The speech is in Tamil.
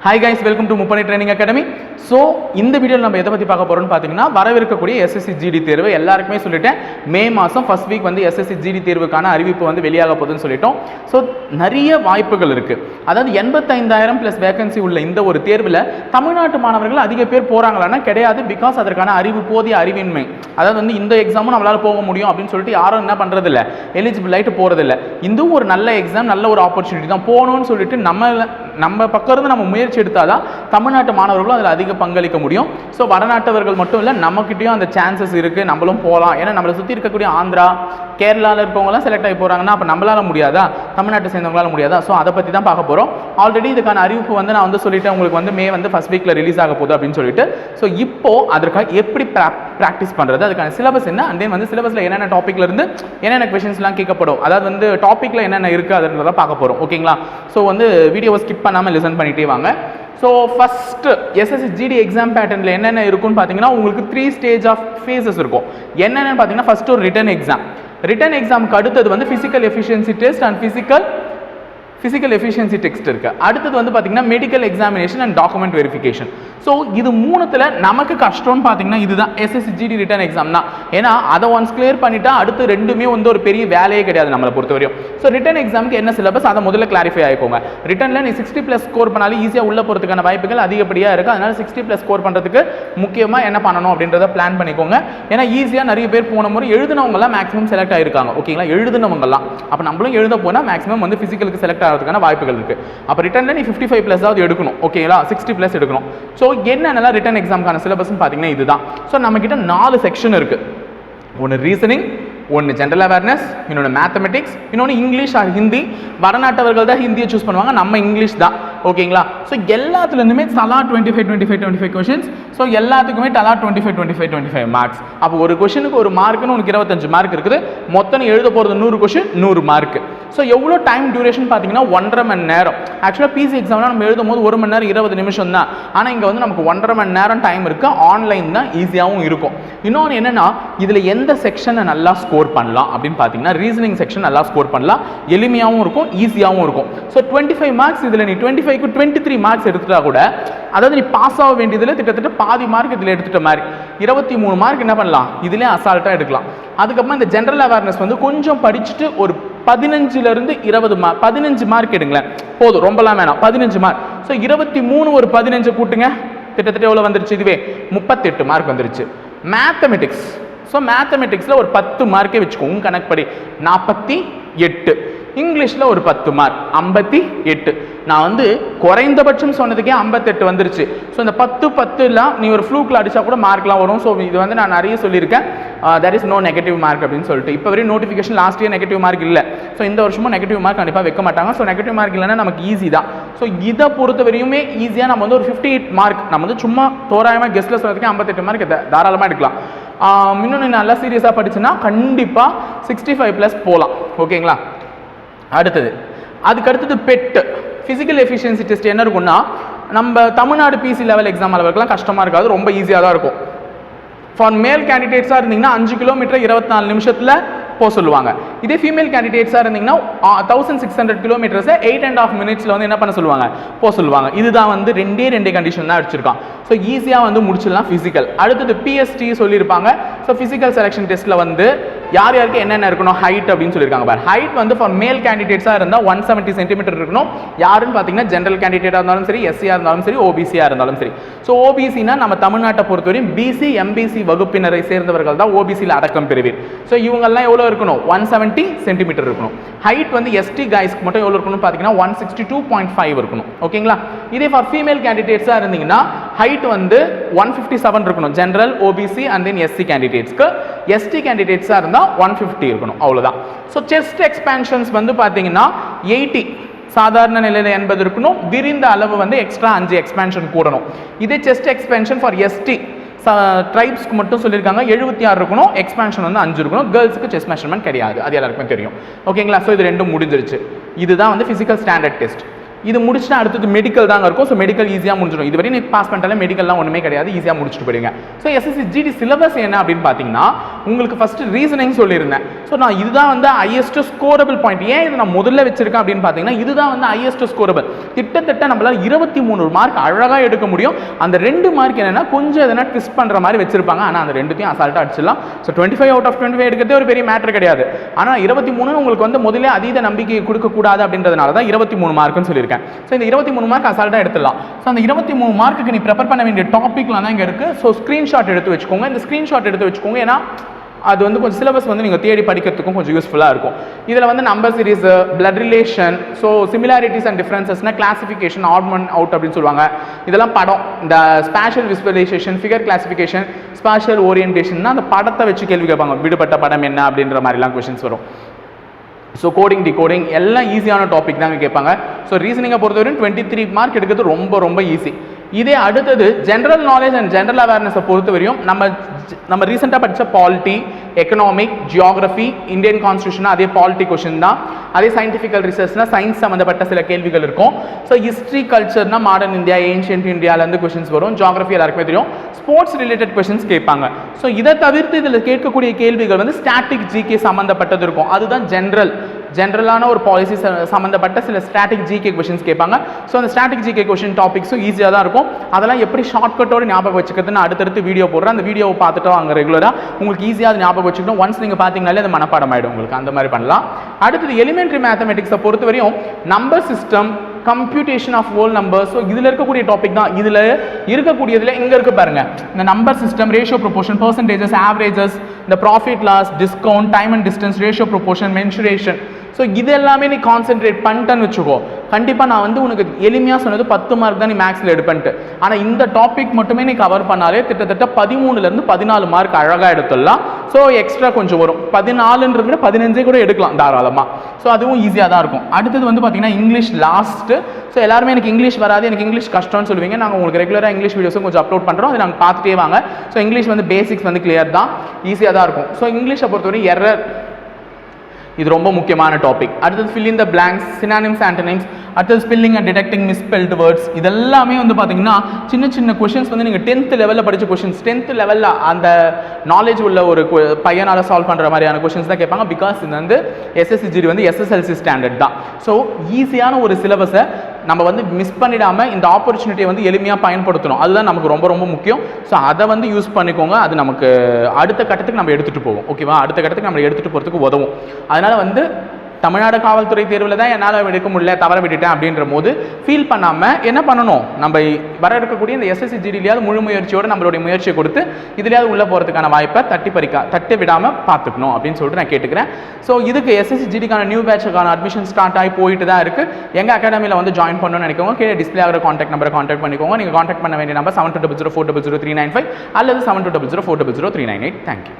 ஹாய் கைஸ், வெல்கம் டு முப்படை ட்ரைனிங் அகாடமி. ஸோ இந்த வீடியோவில் நம்ம எதை பற்றி பார்க்க போகிறோம்னு பார்த்தீங்கன்னா, வரவிருக்கக்கூடிய எஸ்எஸ்சி ஜிடி தேர்வு எல்லாருக்குமே சொல்லிட்டேன். மே மாதம் ஃபர்ஸ்ட் வீக் வந்து எஸ்எஸ்சி ஜிடி தேர்வுக்கான அறிவிப்பு வந்து வெளியாக போகுதுன்னு சொல்லிட்டோம். ஸோ நிறைய வாய்ப்புகள் இருக்குது. அதாவது 85,000 ப்ளஸ் வேகன்சி உள்ள இந்த ஒரு தேர்வில் தமிழ்நாட்டு மாணவர்கள் அதிக பேர் போகிறாங்களான்னா கிடையாது. பிகாஸ் அதற்கான போதிய அறிவின்மை. அதாவது வந்து இந்த எக்ஸாமும் நம்மளால் போக முடியும் அப்படின்னு சொல்லிட்டு யாரும் என்ன பண்ணுறதில்ல, எலிஜிபிள் ஆகிட்டு போகிறதில்ல. இதுவும் ஒரு நல்ல எக்ஸாம், நல்ல ஒரு ஆப்பர்ச்சுனிட்டி தான். போகணும்னு சொல்லிட்டு நம்ம பக்கம் இருந்து நம்ம முயற்சி எடுத்தால் தான் தமிழ்நாட்டு மாணவர்களும் அதில் அதிக பங்களிக்க முடியும். ஸோ வடநாட்டவர்கள் மட்டும் இல்லை, நம்மக்கிட்டையும் அந்த சான்சஸ் இருக்குது, நம்மளும் போகலாம். ஏன்னா நம்மளை சுற்றி இருக்கக்கூடிய ஆந்திரா, கேரளாவில் இருக்கவங்களாம் செலக்ட் ஆகி போகிறாங்கன்னா அப்போ நம்மளால முடியாதா, தமிழ்நாட்டை சேர்ந்தவங்களால முடியாதா? ஸோ அதை பற்றி தான் பார்க்க போகிறோம். ஆல்ரெடி இதுக்கான அறிவிப்பு வந்து நான் வந்து சொல்லிட்டேன், உங்களுக்கு வந்து மே வந்து ஃபர்ஸ்ட் வீக்கில் ரிலீஸ் ஆக போகுது அப்படின்னு சொல்லிட்டு. ஸோ இப்போது அதற்காக எப்படி ப்ராக்டிஸ் பண்ணுறது, அதுக்கான சிலபஸ் என்ன, அண்ட் தென் வந்து சிலபஸில் என்னென்ன டாப்பிக்ல இருந்து என்னென்ன கொஷின்ஸ்லாம் கேட்கப்படும், அதாவது வந்து டாப்பிக்கில் என்னென்ன இருக்குது அதுன்றதை பார்க்க போகிறோம். ஓகேங்களா? ஸோ வந்து வீடியோவை ஸ்கிப் பண்ணாமல் லிசன் பண்ணிட்டே வாங்க. So first SSC GD exam பேட்டர்னில் என்னென்ன இருக்குன்னு பார்த்தீங்கன்னா, உங்களுக்கு 3 ஸ்டேஜ் ஆஃப் ஃபேஸஸ் இருக்கும். என்னென்னு பார்த்தீங்கன்னா, ஃபஸ்ட்டு ஒரு ரிட்டன் எக்ஸாம். ரிட்டன் எக்ஸாமுக்கு அடுத்தது வந்து physical efficiency test and physical efficiency test இருக்குது. அடுத்தது வந்து பார்த்தீங்கன்னா medical examination and document verification. So இது மூணுத்தில் நமக்கு கஷ்டம்னு பார்த்தீங்கன்னா இதுதான் எஸ்எஸ்சி ஜிடி ரிட்டன் எக்ஸாம் தான். ஏன்னா அதை ஒன்ஸ் கிளியர் பண்ணிட்டா அடுத்து ரெண்டுமே வந்து ஒரு பெரிய வேலையே கிடையாது நம்மளை பொறுத்தவரையும். ஸோ ரிட்டன் எக்ஸாமுக்கு என்ன சிலபஸ் அதை முதல்ல கிளாரிஃபை ஆகிக்கோங்க. ரிட்டனில் நீ 60+ ஸ்கோர் பண்ணாலும் ஈஸியாக உள்ள போகிறதுக்கான வாய்ப்புகள் அதிகப்படியாக இருக்குது. அதனால் 60+ ஸ்கோர் பண்ணுறதுக்கு முக்கியமாக என்ன பண்ணணும் அப்படின்றத பிளான் பண்ணிக்கோங்க. ஏன்னா ஈஸியாக நிறைய பேர் போன முறை எழுதினவங்கலாம் மேக்ஸிமம் செலக்ட் ஆகிருக்காங்க. ஓகேங்களா? எழுதினவங்கலாம் அப்போ நம்மளும் எழுத போனால் மேக்ஸிமம் வந்து ஃபிசிக்கலுக்கு செலக்ட் ஆகிறதுக்கான வாய்ப்புகள் இருக்குது. அப்போ ரிட்டனில் நீ 55+ எடுக்கணும். ஓகேங்களா? 60+ எடுக்கணும். ஸோ என்னென்னலாம் ரிட்டன் எக்ஸாமுக்கான சிலபஸ்ன்னு பார்த்தீங்கன்னா இதுதான். ஸோ நம்மக்கிட்ட 4 செக்ஷன் இருக்குது. ஒன்று ரீசனிங், ஒன்று ஜென்ரல் அவேர்னஸ், இன்னொன்று மேத்தமெட்டிக்ஸ், இன்னொன்று இங்கிலீஷ் ஆர் ஹிந்தி. வடநாட்டவர்கள் தான் ஹிந்தியை சூஸ் பண்ணுவாங்க, நம்ம இங்கிலீஷ் தான். ஓகேங்களா? ஸோ எல்லாத்துலேருந்துமே தலா 25 கொஷின்ஸ். ஸோ எல்லாத்துக்குமே தலா 25 மார்க்ஸ். அப்போ ஒரு கொஷனுக்கு ஒரு மார்க்குன்னு உனக்கு 25 மார்க் இருக்குது. மொத்தம் எழுத போகிறது 100 கொஷின், 100 மார்க். ஸோ எவ்வளோ டைம் டியூரேஷன் பார்த்தீங்கன்னா 1.5 மணி நேரம். ஆக்சுவலாக பிசி எக்ஸாம்லாம் நம்ம எழுதும் போது 1 மணி நேரம் 20 நிமிஷம் தான். ஆனால் இங்கே வந்து நமக்கு 1.5 மணி நேரம் டைம் இருக்குது. ஆன்லைன் தான், ஈஸியாகவும் இருக்கும். இன்னொன்று என்னென்னா, இதில் எந்த செக்ஷனை நல்லா ஸ்கோர் பண்ணலாம் அப்படின்னு பார்த்தீங்கன்னா, ரீசனிங் செக்ஷன் நல்லா ஸ்கோர் பண்ணலாம். எளிமையாகவும் இருக்கும், ஈஸியாகவும் இருக்கும். ஸோ 25 மார்க்ஸ் இதில் நீ 25க்கு 23 மார்க்ஸ் எடுத்துட்டா கூட, அதாவது நீ பாஸ் ஆக வேண்டியதில் கிட்டத்தட்ட பாதி மார்க் இதில் எடுத்துட்ட மாதிரி 23 மார்க் என்ன பண்ணலாம், இதிலே அசால்ட்டாக எடுக்கலாம். அதுக்கப்புறம் இந்த ஜென்ரல் அவேர்னஸ் வந்து கொஞ்சம் படிச்சுட்டு ஒரு 15லேருந்து 20 மார்க், 15 மார்க் எடுங்களேன் போதும், ரொம்பலாம் வேணாம், 15 மார்க். ஸோ 23 ஒரு 15 கூட்டுங்க, கிட்டத்தட்ட எவ்வளோ வந்துருச்சு, இதுவே 38 மார்க் வந்துருச்சு. மேத்தமெட்டிக்ஸ், ஸோ மேத்தமெட்டிக்ஸில் ஒரு 10 மார்க்கே வச்சுக்கோங்க கணக்கு படி, 48. இங்கிலீஷில் ஒரு 10 மார்க், 58. நான் வந்து குறைந்தபட்சம் சொன்னதுக்கே 58 வந்துருச்சு. ஸோ இந்த 10 நீ ஒரு ஃப்ளூக்கில் அடித்தா கூட மார்க்லாம் வரும். ஸோ இது வந்து நான் நிறைய சொல்லியிருக்கேன், there is no negative mark அப்படின்னு சொல்லிட்டு. இப்போ வரையும் notification last year negative mark இல்லை. ஸோ இந்த வருஷமும் நெகட்டிவ் மார்க் கண்டிப்பாக வைக்க மாட்டாங்க. ஸோ நெகட்டிவ் மார்க் இல்லைன்னா நமக்கு ஈஸி தான். ஸோ இதை பொறுத்த வரையுமே ஈஸியாக நம்ம வந்து ஒரு 58 மார்க், நம்ம வந்து சும்மா தோராயமாக கெஸ்ட்டில் சொன்னதுக்கே 58 மார்க் தாராளமாக எடுக்கலாம். இன்னொன்று நல்லா சீரியஸாக படிச்சுன்னா கண்டிப்பாக 65+ போகலாம். ஓகேங்களா? அதுக்கடுத்தது பெட் ஃபிசிக்கல் எஃபிஷியன்சி டெஸ்ட் என்ன இருக்குன்னா, நம்ம தமிழ்நாடு பிசி லெவல் எக்ஸாம் அளவுக்குலாம் கஷ்டமாக இருக்காது, ரொம்ப ஈஸியாக தான் இருக்கும். ஃபார் மேல் கேண்டிடேட்ஸாக இருந்தீங்கன்னா 5 கிலோமீட்டர் 24 நிமிஷத்தில் போக சொல்லுவாங்க. இதே ஃபீமேல் கேண்டிடேட்ஸாக இருந்தீங்கன்னா 1600 கிலோமீட்டர்ஸை 8.5 மினிட்ஸில் வந்து என்ன பண்ண சொல்லுவாங்க, போக சொல்லுவாங்க. இதுதான் வந்து ரெண்டே கண்டிஷன் தான் அடிச்சிருக்கான். ஸோ ஈஸியாக வந்து முடிச்சிடலாம் ஃபிசிக்கல். அடுத்தது பிஎஸ்டி சொல்லியிருப்பாங்க. ஸோ ஃபிசிக்கல் செலெக்ஷன் டெஸ்ட்டில் வந்து யார் யாருக்கு என்னென்ன இருக்கணும், ஹைட் அப்படின்னு சொல்லியிருக்காங்க பாரு. ஹைட் வந்து ஃபார் மேல் கேண்டிடேட்ஸாக இருந்தால் 170 சென்டிமீட்டர் இருக்கணும். யாருன்னு பார்த்தீங்கன்னா ஜென்ரல் கேண்டிடேட்டாக இருந்தாலும் சரி, எஸ்சியாக இருந்தாலும் சரி, ஓபிசியாக இருந்தாலும் சரி. ஸோ ஓபிசினா நம்ம தமிழ்நாட்டை பொறுத்தவரையும் பிசி எம்பிசி வகுப்பினரை சேர்ந்தவர்கள் தான் ஓபிசியில் அடக்கம் பெறுவீர். ஸோ இவங்கெல்லாம் எவ்வளோ இருக்கணும், 170 சென்டிமீட்டர் இருக்கணும். ஹைட் வந்து எஸ்டி கைஸ்க்கு மட்டும் எவ்வளோ இருக்கணும்னு பார்த்தீங்கன்னா 162.5 இருக்கணும். ஓகேங்களா? இதே ஃபார் ஃபீமேல் கேண்டிடேட்ஸாக இருந்தீங்கன்னா ஹைட் வந்து 157 இருக்கணும், general, OBC and then SC கேண்டிடேட்ஸ்க்கு. எஸ்டி கேண்டிடேட்ஸாக இருந்தால் 150 இருக்கணும், அவ்வளோதான். ஸோ செஸ்ட் எக்ஸ்பேன்ஷன்ஸ் வந்து பார்த்தீங்கன்னா 80 சாதாரண நிலையில் 80 இருக்கணும். விரிந்த அளவு வந்து எக்ஸ்ட்ரா 5 எக்ஸ்பேன்ஷன் கூடணும். இதே செஸ்ட் எக்ஸ்பேன்ஷன் ஃபார் எஸ்டி ட்ரைப்ஸ்க்கு மட்டும் சொல்லியிருக்காங்க 76 இருக்கணும், எக்ஸ்பேன்ஷன் வந்து 5 இருக்கணும். கேர்ள்ஸுக்கு செஸ்ட் மெஷர்மெண்ட் கிடையாது, அது எல்லாருக்குமே தெரியும். ஓகேங்களா? ஸோ இது ரெண்டும் முடிஞ்சிருச்சு. இதுதான் வந்து ஃபிசிக்கல் ஸ்டாண்டர்ட் டெஸ்ட். இது முடிச்சுட்டு அடுத்தது மெடிக்கல் தாங்க இருக்கும். ஸோ மெடிக்கல் ஈஸியாக முடிஞ்சிடும். இதுவரை நீ பாஸ் பண்ணிட்டாலே மெடிக்கல்லாம் ஒன்றுமே கிடையாது, ஈஸியாக முடிச்சுட்டு போயிடுங்க. ஸோ எஸ்எஸ்சி ஜிடி சிலபஸ் என்ன அப்படின்னு பார்த்தீங்கன்னா உங்களுக்கு ஃபர்ஸ்ட் ரீசனிங் சொல்லியிருந்தேன். ஸோ நான் இதுதான் வந்து ஹையஸ்ட் ஸ்கோரபிள் பாயிண்ட். ஏன் இது நான் முதல்ல வச்சிருக்கேன் அப்படின்னு பார்த்தீங்கன்னா இதுதான் வந்து ஹையஸ்ட் ஸ்கோரபிள். கிட்டத்தட்ட நம்மளால 23 மார்க் அழகாக எடுக்க முடியும். அந்த 2 மார்க் என்னன்னா கொஞ்சம் எதனா ட்விஸ்ட் பண்ணுற மாதிரி வச்சிருப்பாங்க. ஆனால் அந்த 2த்தையும் அசால்ட்டாக அடிச்சிடலாம். ஸோ 25 out of 25 எடுக்கிறதே ஒரு பெரிய மேட்டர் கிடையாது. ஆனால் 23 உங்களுக்கு வந்து முதல்ல அதீத நம்பிக்கை கொடுக்கக்கூடாது அப்படின்றதுனால தான் 23 மார்க்குன்னு சொல்லியிருக்கேன். ஸோ இந்த 23 மார்க் அசால்ட்டாக எடுத்துடலாம். ஸோ அந்த 23 மார்க்குக்கு நீ ப்ரிப்பேர் பண்ண வேண்டிய டாபிக்லாம் தான் இங்கே இருக்குது. ஸோ ஸ்க்ரீன்ஷாட் எடுத்து வச்சுக்கோங்க. இந்த ஸ்க்ரீன்ஷாட் எடுத்து வச்சுக்கோங்க. ஏன்னா அது வந்து கொஞ்சம் சிலபஸ் வந்து நீங்கள் தேடி படிக்கிறதுக்கும் கொஞ்சம் யூஸ்ஃபுல்லாக இருக்கும். இதில் வந்து number series, blood relation, so similarities and டிஃப்ரென்சஸ்னா கிளாசிஃபிகேஷன், ஆட் ஒன் அவுட் அப்படின்னு சொல்லுவாங்க. இதெல்லாம் படம். இந்த spatial visualization, figure classification, spatial ஓரியன்டேஷன்னா அந்த படத்தை வச்சு கேள்வி கேட்பாங்க. விடுபட்ட படம் என்ன அப்படின்ற மாதிரிலாம் கொஷின்ஸ் வரும். ஸோ கோடிங் டிகோடிங் எல்லாம் ஈஸியான டாபிக் தாங்க கேட்பாங்க. ஸோ ரீசனிங்கை பொறுத்தவரைக்கும் 23 மார்க் எடுக்கிறது ரொம்ப ரொம்ப ஈஸி. இதே அடுத்தது ஜென்ரல் நாலேஜ் அண்ட் ஜென்ரல் அவேர்னஸை பொறுத்தவரையும் நம்ம ரீசெண்டாக படித்த polity, economic, geography, Indian constitution அதே பாலிட்டி கொஷின் தான். அதே சயின்டிஃபிக்கல் ரிசர்ச்னா சயின்ஸ் சம்மந்தப்பட்ட சில கேள்விகள் இருக்கும். ஸோ ஹிஸ்ட்ரி கல்ச்சர்னா மாடர்ன் இந்தியா, ஏன்ஷியன்ட் இந்தியாவிலேருந்து கொஷின்ஸ் வரும். ஜியாகிரஃபி எல்லாருக்குமே தெரியும். ஸ்போர்ட்ஸ் ரிலேட்டட் கொஷின்ஸ் கேட்பாங்க. ஸோ இதை தவிர்த்து இதில் கேட்கக்கூடிய கேள்விகள் வந்து ஸ்டாட்டிக் ஜிகே சம்மந்தப்பட்டது இருக்கும். அதுதான் ஜென்ரலான ஒரு பாலிசி சம்மந்தப்பட்ட சில ஸ்டாட்டிக் ஜிகே கொஷின்ஸ் கேட்பாங்க. ஸோ அந்த ஸ்டாட்டிக் ஜிகே கொஷின் டாபிக்ஸும் ஈஸியாக தான் இருக்கும். அதெல்லாம் எப்படி ஷார்ட்கட்டோடு ஞாபகம் வச்சுக்கிறதுன்னு அடுத்தடுத்து வீடியோ போடுறேன். அந்த வீடியோவை பார்த்துட்டு வாங்க ரெகுலராக உங்களுக்கு ஈஸியாக அது ஞாபகம் வச்சுக்கணும். ஒன்ஸ் நீங்கள் பார்த்தீங்கனாலே அது மனப்பாடம் ஆகிடும் உங்களுக்கு. அந்த மாதிரி பண்ணலாம். அடுத்தது எலிமெண்ட்ரி மேத்தமெட்டிக்ஸை பொறுத்தவரையும் number system, computation of whole numbers. So இதில் இருக்கக்கூடிய டாபிக் தான். இதில் இருக்கக்கூடியதில் இங்கே இருக்கு பாருங்க. இந்த number system, ratio proportion, percentages, averages, இந்த profit loss, discount, time and distance, ratio proportion, mensuration. So இது எல்லாமே நீ கான்சென்ட்ரேட் பண்ணிட்டேன்னு வச்சுக்கோ. கண்டிப்பாக நான் வந்து உனக்கு எளிமையாக சொன்னது 10 மார்க் தான் நீ மேக்ஸில் எடுப்பேன்ட்டு. ஆனால் இந்த டாபிக் மட்டுமே நீ கவர் பண்ணாலே கிட்டத்தட்ட 13லேருந்து 14 மார்க் அழகாக எடுத்துடலாம். ஸோ எக்ஸ்ட்ரா கொஞ்சம் வரும். 14ன்றது விட 15 கூட எடுக்கலாம் தாராளமாக. ஸோ அதுவும் ஈஸியாக தான் இருக்கும். அடுத்தது வந்து பார்த்தீங்கன்னா இங்கிலீஷ் லாஸ்ட்டு. ஸோ எல்லாருமே எனக்கு இங்கிலீஷ் வராது, எனக்கு இங்கிலீஷ் கஷ்டம்னு சொல்லுவீங்க. நாங்கள் உங்களுக்கு ரெகுலராக இங்கிலீஷ் வீடியோஸும் கொஞ்சம் அப்லோட் பண்ணுறோம். அதை நாங்கள் பார்த்துட்டே வாங்க. ஸோ இங்கிலீஷ் வந்து பேசிக்ஸ் வந்து கிளியர் தான், ஈஸியாக தான் இருக்கும். ஸோ இங்கிலீஷை பொறுத்தவரை எரர் இது ரொம்ப முக்கியமான டாபிக். அடுத்தது fill in the blanks, synonyms, antonyms, அடுத்தது spelling and detecting misspelled words. இதெல்லாமே வந்து பார்த்தீங்கன்னா சின்ன சின்ன கொஷின்ஸ் வந்து நீங்கள் 10th லெவலில் படித்த கொஷின்ஸ், 10th லெவலில் அந்த நாலேஜ் உள்ள ஒரு பையனால் சால்வ் பண்ணுற மாதிரியான கொஷின்ஸ் தான் கேட்பாங்க. பிகாஸ் இது வந்து எஸ்எஸ்சி ஜிடி வந்து எஸ்எஸ்எல்சி ஸ்டாண்டர்ட் தான். ஸோ ஈஸியான ஒரு சிலபஸை நம்ம வந்து மிஸ் பண்ணிடாமல் இந்த ஆப்பர்ச்சுனிட்டியை வந்து எளிமையாக பயன்படுத்தணும். அதுதான் நமக்கு ரொம்ப ரொம்ப முக்கியம். ஸோ அதை வந்து யூஸ் பண்ணிக்கோங்க. அது நமக்கு அடுத்த கட்டத்துக்கு நம்ம எடுத்துகிட்டு போவோம். ஓகேவா? அடுத்த கட்டத்துக்கு நம்ம எடுத்துகிட்டு போகிறதுக்கு உதவும். அதனால் வந்து தமிழ்நாடு காவல்துறை தேர்வில் தான் என்னால் எடுக்க முடியல, தவற விட்டுட்டேன் அப்படின்ற போது ஃபீல் பண்ணாமல் என்ன பண்ணணும், நம்ம வர இருக்கக்கூடிய இந்த எஸ்எஸ்சி ஜிடிலையாவது முழு முயற்சியோடு நம்மளுடைய முயற்சியை கொடுத்து இதுலையாவது உள்ளே போகிறதுக்கான வாய்ப்பை தட்டி விடாமல் பார்த்துக்கணும் அப்படின்னு சொல்லிட்டு நான் கேட்டுக்கிறேன். ஸோ இதுக்கு எஸ்எஸ்சி ஜிடிக்கான நியூ பேட்சுக்கான அட்மிஷன் ஸ்டார்ட் ஆகி போயிட்டு தான் இருக்குது. எங்கள் அகாடமியில் வந்து ஜாயின் பண்ணணும்னு நினைக்கோங்க, கீழே டிஸ்பிளே ஆகிற கான்டாக்ட் நம்பரை கான்டாக்ட் பண்ணிக்கோங்க. நீங்கள் கான்டாக்ட் பண்ண வேண்டிய நம்பர் 7200400395 அல்லது 7200400398. தேங்க்யூ.